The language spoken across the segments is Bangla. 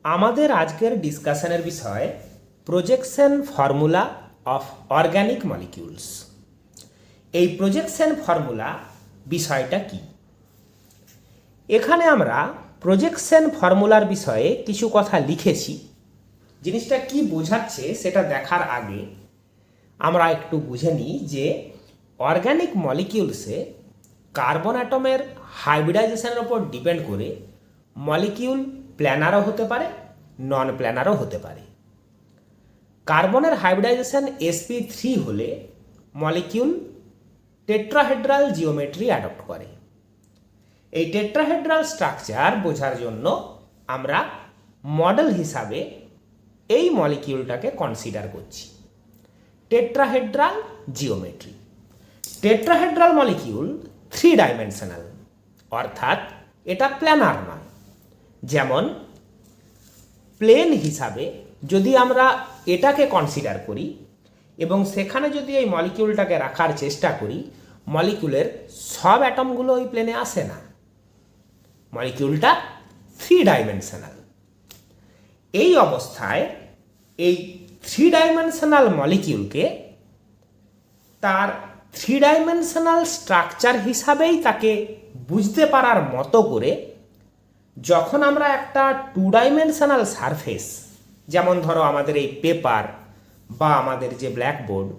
আমাদের আজকের ডিসকাশনের বিষয় projection formula of organic molecules. এই প্রজেকশন ফর্মুলা বিষয়টা কি? এখানে আমরা প্রজেকশন ফর্মুলার বিষয়ে কিছু কথা লিখেছি। জিনিসটা কি বোঝাচ্ছে সেটা দেখার আগে আমরা একটু বুঝে নিই যে অর্গানিক মলিকিউলসে কার্বন অ্যাটমের হাইব্রিডাইজেশনের ওপর ডিপেন্ড করে মলিকিউল প্ল্যানারও হতে পারে, নন প্ল্যানারও হতে পারে। কার্বনের হাইব্রিডাইজেশন sp3 হলে মলিকিউল টেট্রাহেড্রাল জিওমেট্রি অ্যাডপ্ট করে। এই টেট্রাহেড্রাল স্ট্রাকচার বোঝার জন্য আমরা মডেল হিসাবে এই মলিকিউলটাকে কনসিডার করছি, tetrahedral geometry. Tetrahedral molecule 3 dimensional, অর্থাৎ এটা প্ল্যানার নয়। যেমন প্লেন হিসাবে যদি আমরা এটাকে কনসিডার করি এবং সেখানে যদি এই মলিকিউলটাকে রাখার চেষ্টা করি, মলিকিউলের সব অ্যাটমগুলো ওই প্লেনে আসে না। মলিকিউলটা 3 ডাইমেনশনাল। এই অবস্থায় এই 3 ডাইমেনশনাল মলিকিউলকে তার 3 ডাইমেনশনাল স্ট্রাকচার হিসাবেই তাকে বুঝতে পারার মতো করে যখন আমরা একটা 2 ডাইমেনশনাল সারফেস, যেমন ধরো আমাদের এই পেপার বা আমাদের যে ব্ল্যাকবোর্ড,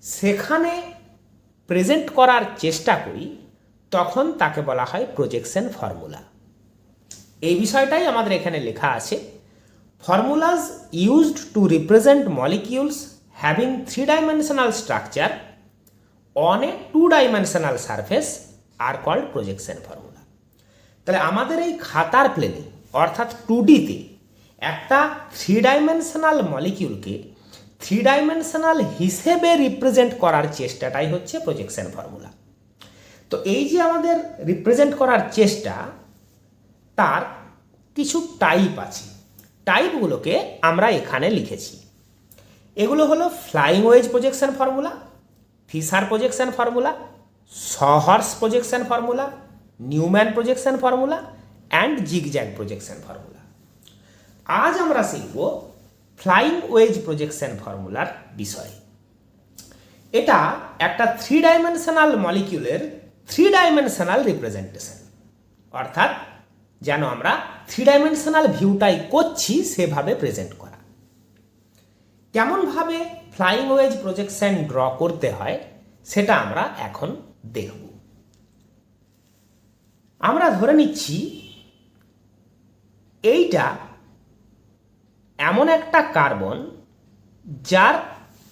সেখানে প্রেজেন্ট করার চেষ্টা করি, তখন তাকে বলা হয় প্রজেকশন ফর্মুলা। এই বিষয়টাই আমাদের এখানে লেখা আছে। Formulas used to represent molecules having 3 dimensional structure on a 2 dimensional surface are called projection formula. তাহলে আমাদের এই খাতার প্লেনে অর্থাৎ 2Dতে একটা 3 ডাইমেনশনাল মলিকিউলকে 3 ডাইমেনশনাল হিসেবে রিপ্রেজেন্ট করার চেষ্টাটাই হচ্ছে প্রজেকশন ফর্মুলা। তো এই যে আমাদের রিপ্রেজেন্ট করার চেষ্টা, তার কিছু টাইপ আছে। টাইপগুলোকে আমরা এখানে লিখেছি। এগুলো হলো flying wedge projection formula, Fischer projection formula, sawhorse projection formula, Newman projection formula and zigzag projection formula. আজ আমরা শিখব ফ্লাইং ওয়েজ প্রজেকশন ফর্মুলার বিষয়। এটা একটা 3 ডাইমেনশনাল মলিকিউলের 3 ডাইমেনশনাল রিপ্রেজেন্টেশন, অর্থাৎ যেন আমরা 3 ডাইমেনশনাল ভিউটাই করছি সেভাবে প্রেজেন্ট করা। কেমনভাবে ফ্লাইং ওয়েজ প্রজেকশন ড্র করতে হয় সেটা আমরা এখন দেখব। আমরা ধরে নিচ্ছি এইটা এমন একটা কার্বন যার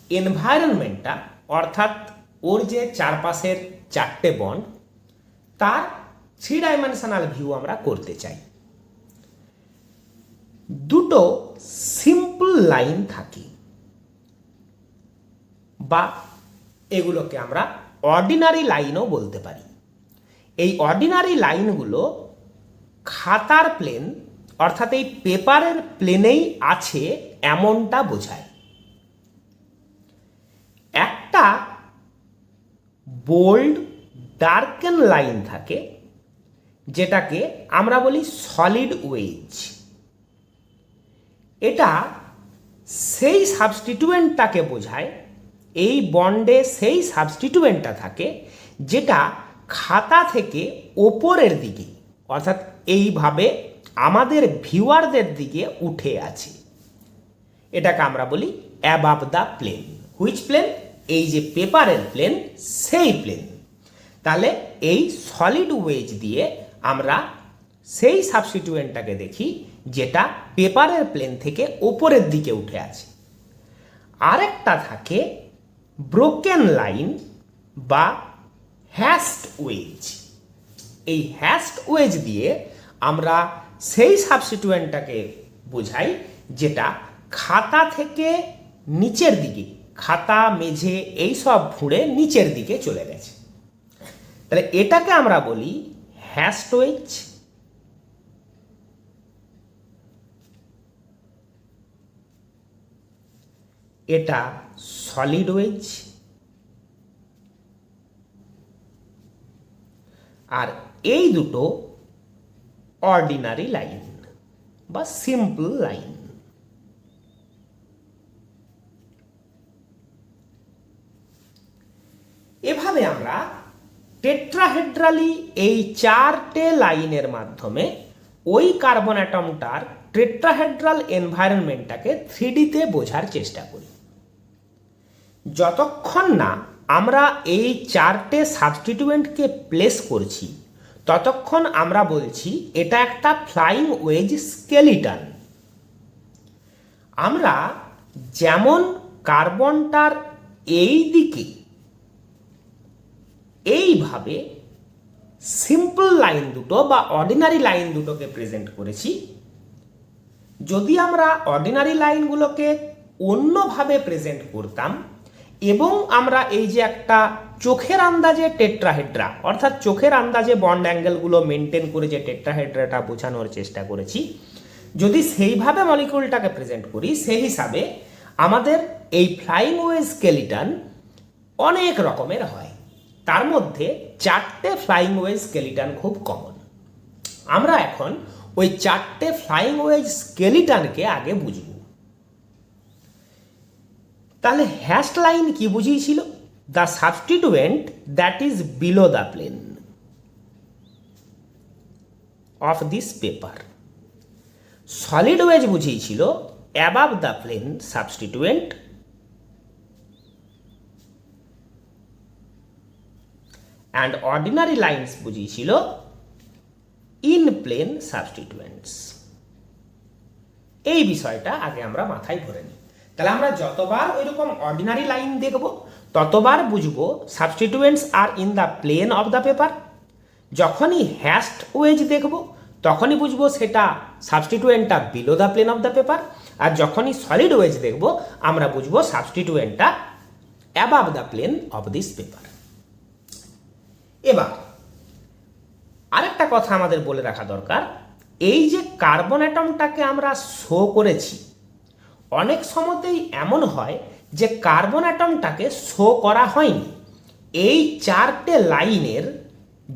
এনভায়রনমেন্টটা, অর্থাৎ ওর যে চারপাশের 4টে বন্ড, তার 3 ডাইমেনশনাল ভিউ আমরা করতে চাই। দুটো সিম্পল লাইন থাকে, বা এগুলোকে আমরা অর্ডিনারি লাইনও বলতে পারি। এই অর্ডিনারি লাইনগুলো খাতার প্লেন, অর্থাৎ এই পেপারের প্লেনেই আছে এমনটা বোঝায়। একটা বোল্ড ডার্কেন লাইন থাকে যেটাকে আমরা বলি সলিড ওয়েজ। এটা সেই সাবস্টিটিউয়েন্টটাকে বোঝায়, এই বন্ডে সেই সাবস্টিটিউয়েন্টটা থাকে যেটা খাতা থেকে ওপরের দিকে, অর্থাৎ এইভাবে আমাদের ভিউয়ারদের দিকে উঠে আছে। এটাকে আমরা বলি above the plane. Which plane? এই যে পেপারের প্লেন, সেই প্লেন। তাহলে এই সলিড ওয়েজ দিয়ে আমরা সেই সাবস্টিটিউয়েন্টটাকে দেখি যেটা পেপারের প্লেন থেকে ওপরের দিকে উঠে আছে। আরেকটা থাকে ব্রোকেন লাইন বা হ্যাশড ওয়েজ। এই হ্যাশড ওয়েজ দিয়ে আমরা সেই সাবস্টিটিউয়েন্টটাকে বোঝাই যেটা খাতা থেকে নিচের দিকে, খাতা মেঝে এইসব ফুঁড়ে নিচের দিকে চলে গেছে। তাহলে এটাকে আমরা বলি হ্যাশড ওয়েজ। এটা সলিড ওয়েজ। আর এই দুটো অর্ডিনারি লাইন বা সিম্পল লাইন। এভাবে আমরা টেট্রাহেড্রালি এই চারটে লাইনের মাধ্যমে ওই কার্বন অ্যাটমটার টেট্রাহেড্রাল এনভায়রনমেন্টটাকে 3Dতে বোঝার চেষ্টা করি। যতক্ষণ না আমরা এই চারটে সাবস্টিটিউয়েন্টকে প্লেস করছি ততক্ষণ আমরা বলছি এটা একটা ফ্লাইং ওয়েজ স্কেলিটন। আমরা যেমন কার্বনটার এই দিকে এইভাবে সিম্পল লাইন দুটো বা অর্ডিনারি লাইন দুটোকে প্রেজেন্ট করেছি, যদি আমরা অর্ডিনারি লাইনগুলোকে অন্যভাবে প্রেজেন্ট করতাম এবং আমরা এই যে একটা চোখের আন্দাজে টেট্রাহেড্রা অর্থাৎ চোখের আন্দাজে বন্ড অ্যাঙ্গেলগুলো মেনটেন করে যে টেট্রাহেড্রাটা বোঝানোর চেষ্টা করেছি, যদি সেইভাবে মলিকিউলটাকে প্রেজেন্ট করি, সেই হিসাবে আমাদের এই ফ্লাইং ওয়েজ স্কেলিটন অনেক রকমের হয়। তার মধ্যে চারটে ফ্লাইং ওয়েজ স্কেলিটন খুব কমন। আমরা এখন ওই চারটে ফ্লাইং ওয়েজ স্কেলিটনকে আগে বুঝব। তাহলে হ্যাশড লাইন কি বুঝিয়েছিল? The substituent that is below the plane of this paper. Solid wedge বুঝিয়েছিল above the plane substituent, and ordinary lines বুঝিয়েছিল ইন প্লেন সাবস্টিটুয়েন্টস। এই বিষয়টা আগে আমরা মাথায় ধরে নিই। তাহলে আমরা যতবার ওইরকম অর্ডিনারি লাইন দেখব ততবার বুঝবো substituents are in the plane of the paper. যখনই হ্যাশড ওয়েজ দেখব তখনই বুঝবো সেটা সাবস্টিটুয়েন্টটা below the plane of the paper, আর যখনই সলিড ওয়েজ দেখব আমরা বুঝবো সাবস্টিটুয়েন্টটা above the plane of this paper. এবার আরেকটা কথা আমাদের বলে রাখা দরকার, এই যে কার্বন অ্যাটমটাকে আমরা শো করেছি, অনেক সময়তেই এমন হয় যে কার্বন অ্যাটমটাকে শো করা হয়নি। এই চারটে লাইনের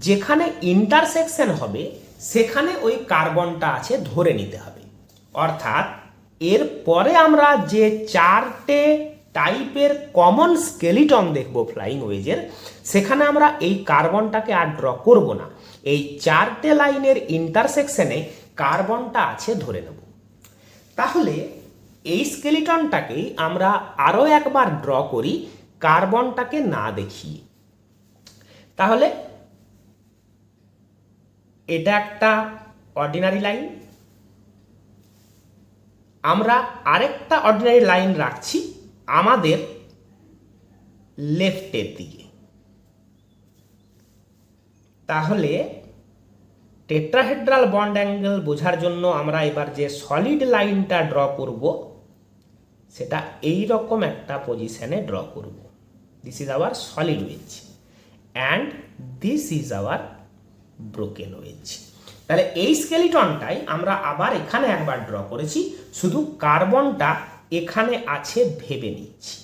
যেখানে ইন্টারসেকশন হবে সেখানে ওই কার্বনটা আছে ধরে নিতে হবে। অর্থাৎ এর পরে আমরা যে চারটে টাইপের কমন স্কেলিটন দেখব ফ্লাইং ওয়েজের, সেখানে আমরা এই কার্বনটাকে আর ড্র করব না, এই চারটে লাইনের ইন্টারসেকশনে কার্বনটা আছে ধরে নেব। তাহলে এই স্কেলিটনটাকেই আমরা আরও একবার ড্র করি কার্বনটাকে না দেখিয়ে। তাহলে এটা একটা অর্ডিনারি লাইন, আমরা আরেকটা অর্ডিনারি লাইন রাখছি আমাদের লেফটের দিকে। তাহলে টেট্রাহেড্রাল বন্ড অ্যাঙ্গেল বোঝার জন্য আমরা এবার যে সলিড লাইনটা ড্র করব সেটা এই রকম একটা পজিশনে ড্র করব। This is our solid wedge and this is our broken wedge. তাহলে এই স্কেলিটনটাই আমরা আবার এখানে একবার ড্র করেছি, শুধু কার্বনটা এখানে আছে ভেবে নিচ্ছি।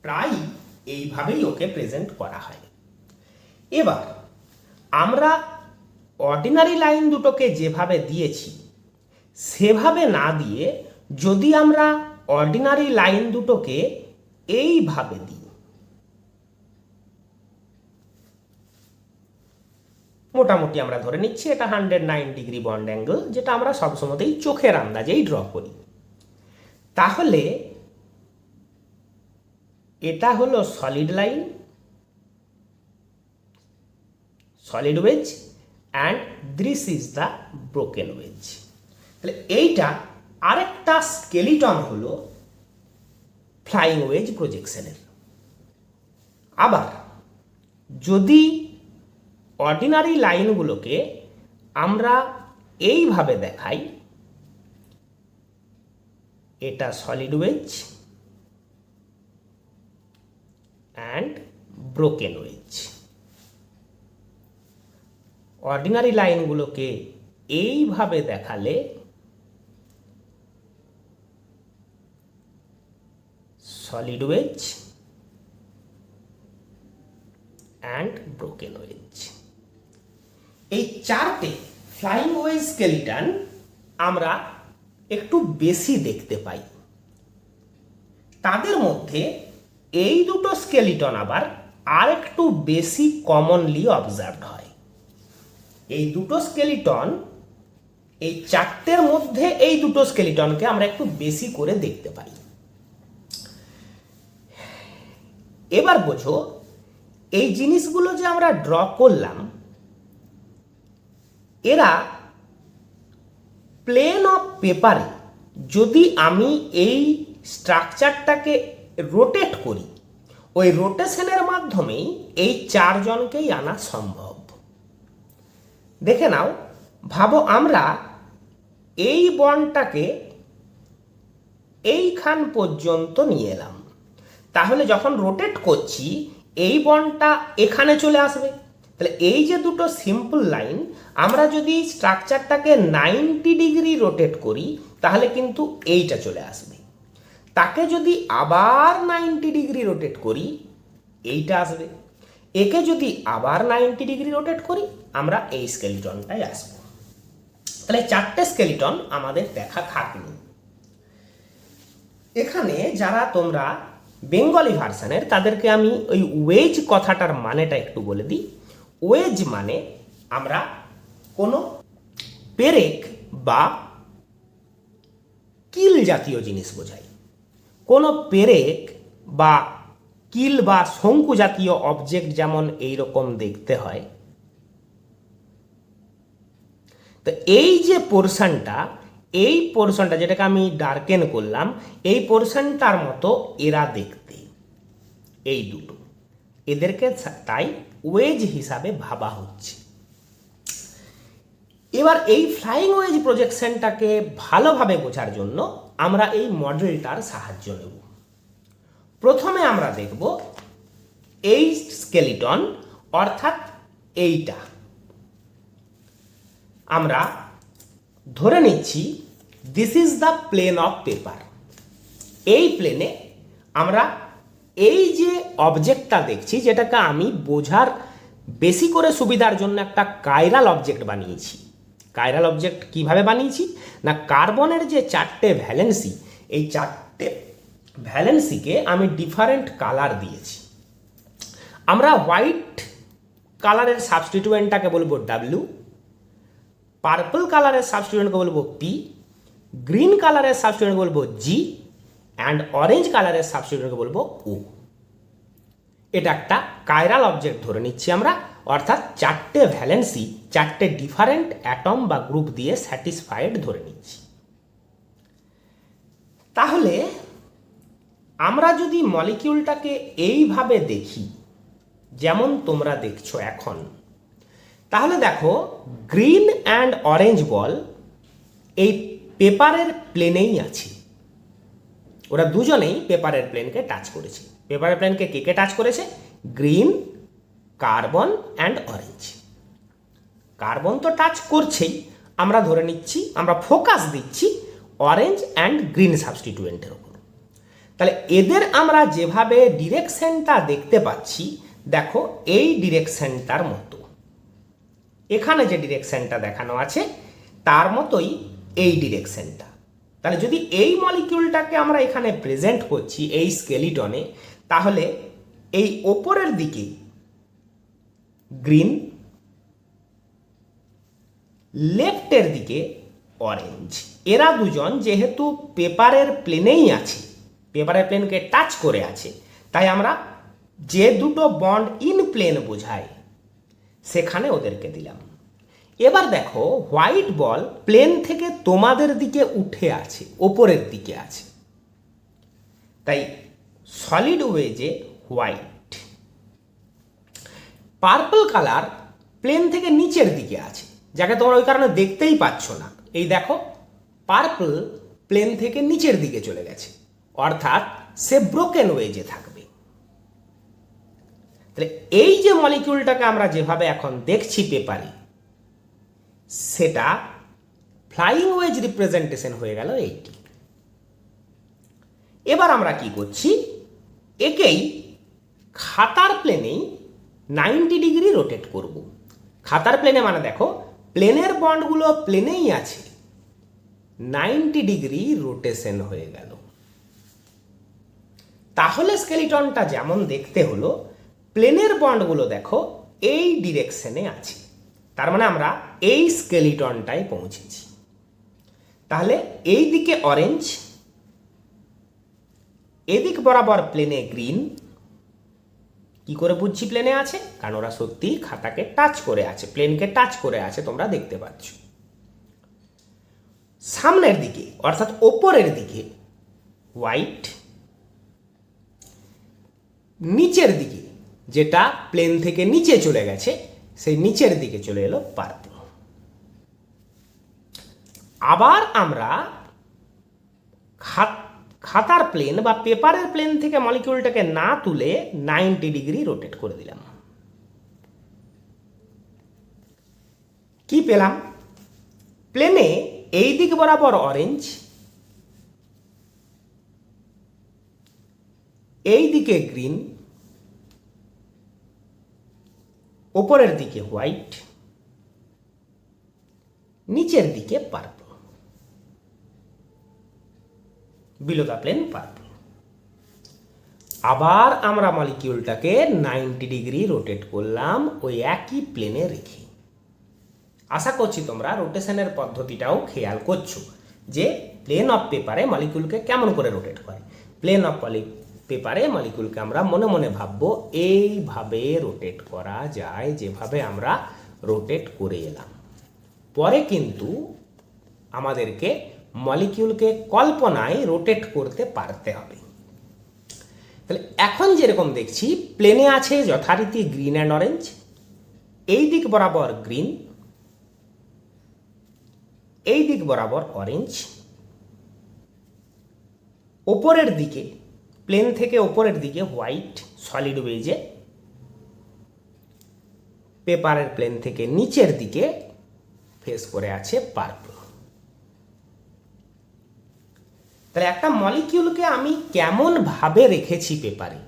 প্রায় এইভাবেই ওকে প্রেজেন্ট করা হয়। এবার আমরা অর্ডিনারি লাইন দুটোকে যেভাবে দিয়েছি সেভাবে না দিয়ে যদি আমরা অর্ডিনারি লাইন দুটোকে এইভাবে দিই, মোটামুটি আমরা ধরে নিচ্ছি এটা 109 ডিগ্রি বন্ড অ্যাঙ্গেল, যেটা আমরা সবসময়তেই চোখের আন্দাজেই ড্র করি। তাহলে এটা হলো solid line, solid wedge, and this is the broken wedge. তাহলে এইটা আরেকটা স্কেলিটন হলো ফ্লাইং ওয়েজ প্রজেকশনের। আবার যদি অর্ডিনারি লাইনগুলোকে আমরা এইভাবে দেখাই, এটা solid wedge and broken wedge. Ordinary লাইনগুলোকে এইভাবে দেখালে solid wedge and broken wedge. এই চারটে ফ্লাইং ওয়েজ স্কেলিটন আমরা একটু বেশি দেখতে পাই। তাদের মধ্যে এই দুটো স্কেলিটন আবার আর একটু বেশি কমনলি অবজার্ভড হয়। এই দুটো স্কেলিটন, এই চারটের মধ্যে এই দুটো স্কেলিটনকে আমরা একটু বেশি করে দেখতে পাই। এবার বোঝো, এই জিনিসগুলো যে আমরা ড্র করলাম, এরা প্লেন অফ পেপারে যদি আমি এই স্ট্রাকচারটাকে রোটেট করি, ওই রোটেশনের মাধ্যমেই এই চারজনকেই আনা সম্ভব। দেখে নাও, ভাবো আমরা এই বন্ডটাকে এইখান পর্যন্ত নিয়ে এলাম, তাহলে যখন রোটেট করছি এই বন্ডটা এখানে চলে আসবে। তাহলে এই যে দুটো সিম্পল লাইন, আমরা যদি স্ট্রাকচারটাকে 90 ডিগ্রি রোটেট করি তাহলে কিন্তু এইটা চলে আসবে। তাকে যদি আবার 90 ডিগ্রি রোটেট করি এইটা আসবে। একে যদি আবার 90 ডিগ্রি রোটেট করি আমরা এই স্কেলিটনটাই আসবো। তাহলে চারটে স্কেলিটন আমাদের দেখা থাকলো। এখানে যারা তোমরা বেঙ্গলি ভার্সনের, তাদেরকে আমি ওই ওয়েজ কথাটার মানেটা একটু বলে দিই। ওয়েজ মানে আমরা কোনো পেরেক বা কিল জাতীয় জিনিস বোঝাই। কোনো পেরেক বা কিল বা শঙ্কু জাতীয় অবজেক্ট যেমন এইরকম দেখতে হয়, তো এই যে পোর্শনটা যেটাকে আমি ডার্কেন করলাম, এই পোর্শনটার মতো এরা দেখতে, এই দুটো, এদেরকে তাই ওয়েজ হিসাবে ভাবা হচ্ছে। এবার এই ফ্লাইং ওয়েজ প্রজেকশনটাকে ভালোভাবে বোঝার জন্য আমরা এই মডেলটার সাহায্য নেব। প্রথমে আমরা দেখব এই স্কেলিটন, অর্থাৎ এইটা আমরা ধরে নিচ্ছি this is the plane of paper. এই প্লেনে আমরা এই যে অবজেক্টটা দেখছি, যেটাকে আমি বোঝার বেশি করে সুবিধার জন্য একটা কাইরাল অবজেক্ট বানিয়েছি। কাইরাল অবজেক্ট কিভাবে বানিয়েছি না, কার্বনের যে চারটে ভ্যালেন্সি, এই চারটে ভ্যালেন্সিকে আমি ডিফারেন্ট কালার দিয়েছি। আমরা হোয়াইট কালারের সাবস্টিটিউয়েন্টটাকে বলবো ডাব্লিউ, পার্পল কালারের সাবস্টিটিউয়েন্টকে বলবো পি, গ্রিন কালারের সাবস্টিটিউয়েন্টকে বলবো জি, অ্যান্ড অরেঞ্জ কালারের সাবস্টিটিউয়েন্টকে বলবো ও। এটা একটা কাইরাল অবজেক্ট ধরে নিচ্ছি আমরা, অর্থাৎ চারটে ভ্যালেন্সি চারটে ডিফারেন্ট অ্যাটম বা গ্রুপ দিয়ে স্যাটিসফাইড ধরে নিচ্ছি। তাহলে আমরা যদি মলিকিউলটাকে এইভাবে দেখি যেমন তোমরা দেখছো এখন, তাহলে দেখো গ্রিন অ্যান্ড অরেঞ্জ বল এই পেপারের প্লেনেই আছে। ওরা দুজনেই পেপারের প্লেনকে টাচ করেছে। পেপারের প্লেনকে কে কে টাচ করেছে? Green, carbon and orange. Carbon তো টাচ করছেই, আমরা ধরে নিচ্ছি, আমরা ফোকাস দিচ্ছি অরেঞ্জ অ্যান্ড গ্রিন সাবস্টিটিউয়েন্টের উপর। তাহলে এদের আমরা যেভাবে ডিরেকশনটা দেখতে পাচ্ছি, দেখো এই ডিরেকশনটার মতো, এখানে যে ডিরেকশনটা দেখানো আছে তার মতোই এই ডিরেকশনটা। তাহলে যদি এই মলিকিউলটাকে আমরা এখানে প্রেজেন্ট করছি এই স্কেলিটনে, তাহলে এই ওপরের দিকে গ্রিন, লেফটের দিকে অরেঞ্জ। এরা দুজন যেহেতু পেপারের প্লেনেই আছে, পেপারের প্লেনকে টাচ করে আছে, তাই আমরা যে দুটো বন্ড ইন প্লেন বোঝায় সেখানে ওদেরকে দিলাম। এবার দেখো হোয়াইট বল প্লেন থেকে তোমাদের দিকে উঠে আছে, ওপরের দিকে আছে, তাই সলিড ওয়েজে হোয়াইট। পার্পল কালার প্লেন থেকে নিচের দিকে আছে, যাকে তোমরা ওই কারণে দেখতেই পাচ্ছ না। এই দেখো পার্পল প্লেন থেকে নিচের দিকে চলে গেছে, অর্থাৎ সে ব্রোকেন ওয়েজে থাকবে। তাহলে এই যে মলিকিউলটাকে আমরা যেভাবে এখন দেখছি পেপারে, সেটা ফ্লাইং ওয়েজ রিপ্রেজেন্টেশন হয়ে গেল এইটি। এবার আমরা কি করছি, একেই খাতার প্লেনেই 90 ডিগ্রি রোটেট করব। খাতার প্লেনে মানে দেখো প্লেনের বন্ডগুলো প্লেনেই আছে, 90 ডিগ্রি রোটেশন হয়ে গেল। তাহলে স্কেলিটনটা যেমন দেখতে হলো, প্লেনের বন্ডগুলো দেখো এই ডিরেকশনে আছে, তার মানে আমরা এই স্কেলিটনটায় পৌঁছেছি। তাহলে এই দিকে অরেঞ্জ, এদিক বরাবর প্লেনে গ্রিন। কি করে বুঝছি প্লেনে আছে? কারণ ওরা সত্যি খাতাকে টাচ করে আছে, প্লেনকে টাচ করে আছে, তোমরা দেখতে পাচ্ছ। সামনের দিকে অর্থাৎ ওপরের দিকে হোয়াইট, নিচের দিকে যেটা প্লেন থেকে নিচে চলে গেছে সেই নিচের দিকে চলে এলো পার্পল। আবার আমরা খাতার প্লেন বা পেপারের প্লেন থেকে মলিকিউলটাকে না তুলে 90 ডিগ্রি রোটেট করে দিলাম। কি পেলাম? প্লেনে এই দিক বরাবর অরেঞ্জ, এই দিকে গ্রিন, ওপরের দিকে হোয়াইট, নিচের দিকে purple, below the plane purple. আবার আমরা মলিকিউলটাকে 90 ডিগ্রি রোটেট করলাম ওই একই প্লেনে রেখে। আশা করছি তোমরা রোটেশনের পদ্ধতিটাও খেয়াল করছো যে প্লেন অফ পেপারে মলিকিউলকে কেমন করে রোটেট করে। প্লেন অফ পেপারে মলিকিউলকে আমরা মনে মনে ভাববো এইভাবে রোটেট করা যায়, যেভাবে আমরা রোটেট করে এলাম। পরে কিন্তু আমাদেরকে মলিকিউলকে কল্পনায় রোটেট করতে পারতে হবে। তাহলে এখন যেরকম দেখছি প্লেনে আছে যথারীতি গ্রিন অ্যান্ড অরেঞ্জ, এই দিক বরাবর গ্রিন, এই দিক বরাবর অরেঞ্জ, ওপরের দিকে প্লেন থেকে ওপরের দিকে হোয়াইট সলিড ওয়েজে, পেপারের প্লেন থেকে নিচের দিকে ফেস করে আছে পার্পল। তাহলে একটা মলিকিউলকে আমি কেমন ভাবে রেখেছি পেপারে,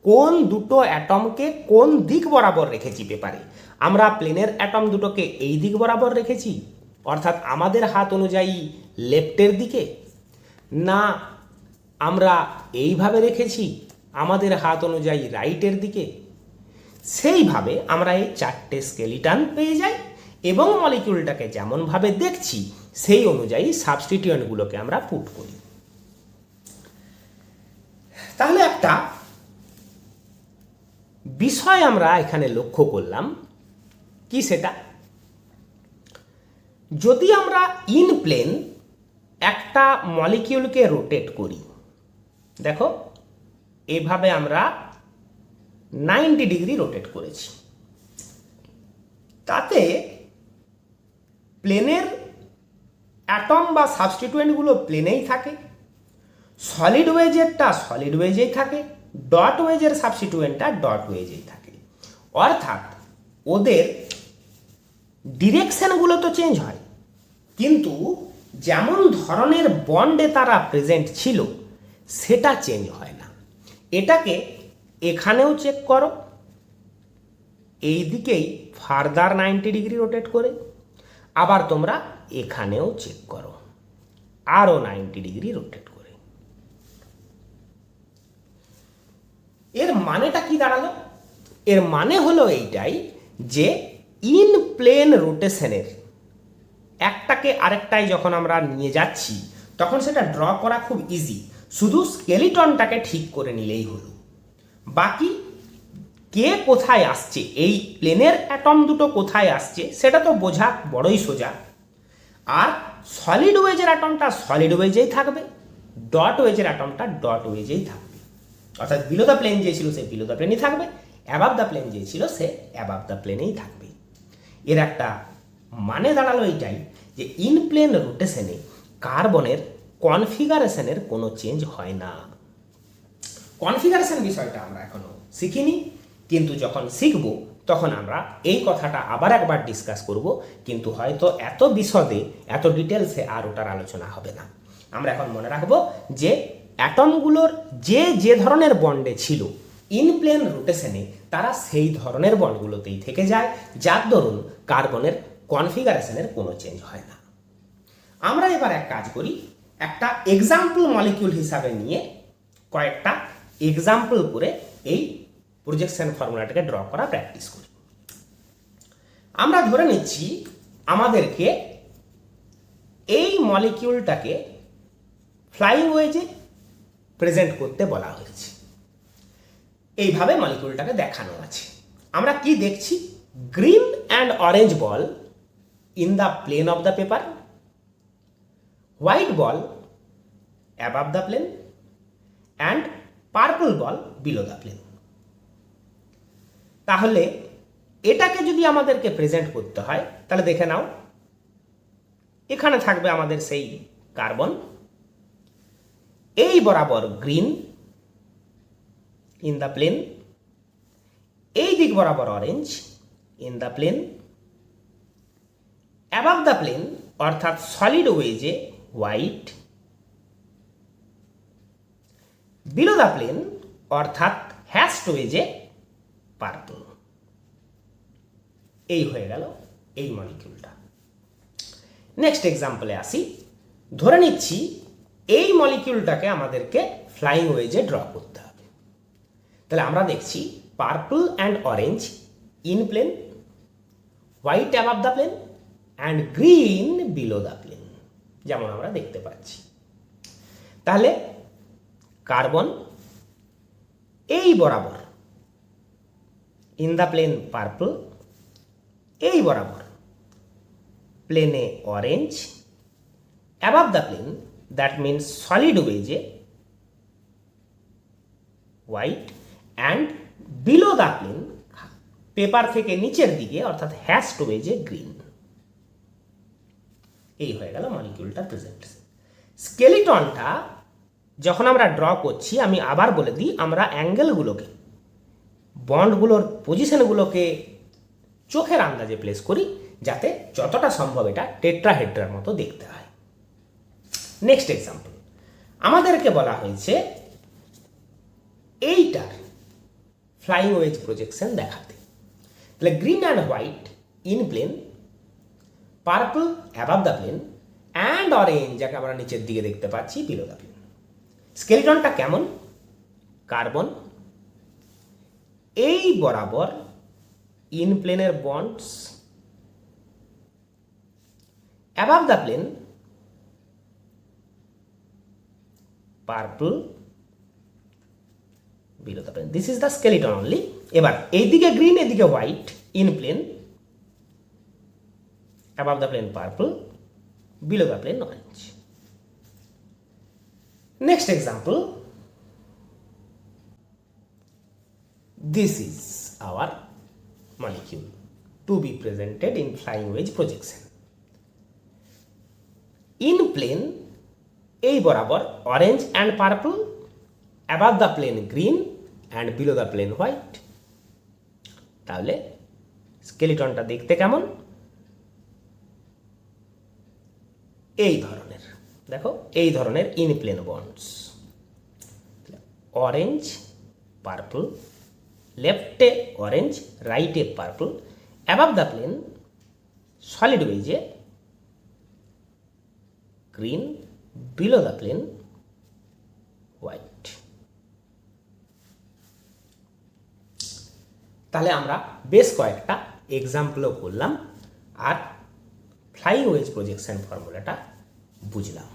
কোন দুটো অ্যাটমকে কোন দিক বরাবর রেখেছি পেপারে। আমরা প্লেনের অ্যাটম দুটোকে এই দিক বরাবর রেখেছি, অর্থাৎ আমাদের হাত অনুযায়ী লেফটের দিকে, না আমরা এইভাবে রেখেছি আমাদের হাত অনুযায়ী রাইটের দিকে। সেইভাবে আমরা এই চারটে স্কেলিটন পেয়ে যাই এবং মলিকিউলটাকে যেমনভাবে দেখছি সেই অনুযায়ী সাবস্টিটিউয়েন্টগুলোকে আমরা পুট করি। তাহলে একটা বিষয় আমরা এখানে লক্ষ্য করলাম, কি সেটা? যদি আমরা ইন প্লেন একটা মলিকিউলকে রোটেট করি, দেখো এভাবে আমরা 90 ডিগ্রি রোটেট করেছি, তাতে প্লেনের অ্যাটম বা সাবস্টিটিউয়েন্টগুলো প্লেনেই থাকে, সলিড ওয়েজেরটা সলিড ওয়েজেই থাকে, ডট ওয়েজের সাবস্টিটিউয়েন্টটা ডট ওয়েজেই থাকে। অর্থাৎ ওদের ডিরেকশনগুলো তো চেঞ্জ হয়, কিন্তু যেমন ধরনের বন্ডে তারা প্রেজেন্ট ছিল সেটা চেঞ্জ হয় না। এটাকে এখানেও চেক করো, এই দিকেই ফার্দার 90 ডিগ্রি রোটেট করে, আবার তোমরা এখানেও চেক করো আরও 90 ডিগ্রি রোটেট করে। এর মানেটা কি দাঁড়ালো? এর মানে হলো এইটাই যে ইন প্লেন রোটেশনের একটাকে আরেকটায় যখন আমরা নিয়ে যাচ্ছি তখন সেটা ড্র করা খুব ইজি, শুধু স্কেলিটনটাকে ঠিক করে নিলেই হলো। বাকি কে কোথায় আসছে, এই প্লেনের অ্যাটম দুটো কোথায় আসছে সেটা তো বোঝা বড়ই সোজা। আর সলিড ওয়েজের অ্যাটমটা সলিড ওয়েজেই থাকবে, ডট ওয়েজের অ্যাটমটা ডট ওয়েজেই থাকবে। অর্থাৎ বিলো দ্য প্লেন যে ছিল সে বিলো দ্য প্লেনই থাকবে, অ্যাবাভ দ্য প্লেন যে ছিল সে অ্যাবাভ দ্য প্লেনেই থাকবে। এর একটা মানে দাঁড়ালো এইটাই যে ইন প্লেন রোটেশনে কার্বনের কনফিগারেশনের কোনো চেঞ্জ হয় না। কনফিগারেশন বিষয়টা আমরা এখনো শিখিনি, কিন্তু যখন শিখব তখন আমরা এই কথাটা আবার একবার ডিসকাস করব, কিন্তু হয়তো এত বিশদে এত ডিটেলসে আর ওটার আলোচনা হবে না। আমরা এখন মনে রাখবো যে অ্যাটমগুলোর যে যে ধরনের বন্ডে ছিল ইন প্লেন রোটেশনে তারা সেই ধরনের বন্ডগুলোতেই থেকে যায়, যার দরুন কার্বনের কনফিগারেশনের কোনো চেঞ্জ হয় না। আমরা এবার এক কাজ করি, একটা এক্সাম্পল মলিকিউল হিসাবে নিয়ে কয়েকটা এক্সাম্পল করে এই প্রজেকশন ফর্মুলাটাকে ড্র করা প্র্যাকটিস করি। আমরা ধরে নিচ্ছি আমাদেরকে এই মলিকিউলটাকে ফ্লাইং ওয়েজে প্রেজেন্ট করতে বলা হয়েছে। এইভাবে মলিকিউলটাকে দেখানো আছে। আমরা কি দেখছি? Green and orange ball in the plane of the paper, white ball above the plane and purple ball below the plane. তাহলে এটাকে যদি আমাদেরকে প্রেজেন্ট করতে হয় তাহলে দেখে নাও, এখানে থাকবে আমাদের সেই কার্বন, এই বরাবর গ্রিন ইন দ্য প্লেন, এই দিক বরাবর orange in the plane, above the plane অর্থাৎ সলিড ওয়েজে হোয়াইট, বিলো দ্য প্লেন অর্থাৎ হ্যাশড ওয়েজে পার্পল। এই হয়ে গেল এই মলিকিউলটা। নেক্সট এক্সাম্পলে আসি। ধরে নিচ্ছি এই মলিকিউলটাকে আমাদেরকে ফ্লাইং ওয়েজে ড্র করতে হবে। তাহলে আমরা দেখছি purple and orange in plane, white above the plane and green below the plane, যেমন আমরা দেখতে পাচ্ছি। তাহলে কার্বন এই বরাবর ইন দ্য প্লেন পার্পল, এই বরাবর প্লেনে orange, above the plane that means solid ওয়েজে white and below the plane paper থেকে নিচের দিকে অর্থাৎ হ্যাশড ওয়েজে গ্রিন। এই হয়ে গেল মলিকিউলটার প্রেজেন্টেশন। স্কেলিটনটা যখন আমরা ড্র করছি, আমি আবার বলে দিই, আমরা অ্যাঙ্গেলগুলোকে, বন্ডগুলোর পজিশনগুলোকে চোখের আন্দাজে প্লেস করি যাতে যতটা সম্ভব এটা টেট্রাহেড্রার মতো দেখতে হয়। নেক্সট এক্সাম্পল, আমাদেরকে বলা হয়েছে এইটার ফ্লাইং ওয়েজ প্রজেকশন দেখাতে। তাহলে green and white in plane, purple above the plane and orange যাকে আমরা নিচের দিকে দেখতে পাচ্ছি বিলো দ্য প্লেন। স্কেলিটনটা কেমন? কার্বন এই বরাবর ইন প্লেনের bonds, above the plane purple below the plane. This is the skeleton only. এবার এইদিকে গ্রিন এদিকে white in plane, above the plane purple, below the plane orange. Next example, this is our molecule to be presented in flying wedge projection. In plane, এই বরাবর orange and purple, above the plane green and below the plane white. তাহলে স্কেলিটনটা দেখতে কেমন? এই ধরনের, দেখো এই ধরনের in plane bonds, orange purple, লেফটে অরেঞ্জ রাইটে purple, above the plane solid ওয়েজে green, below the plane white. তাহলে আমরা বেশ কয়েকটা এক্সাম্পলও করলাম আর ফ্লাইং ওয়েজ প্রজেকশন ফর্মুলাটা বুঝলাম।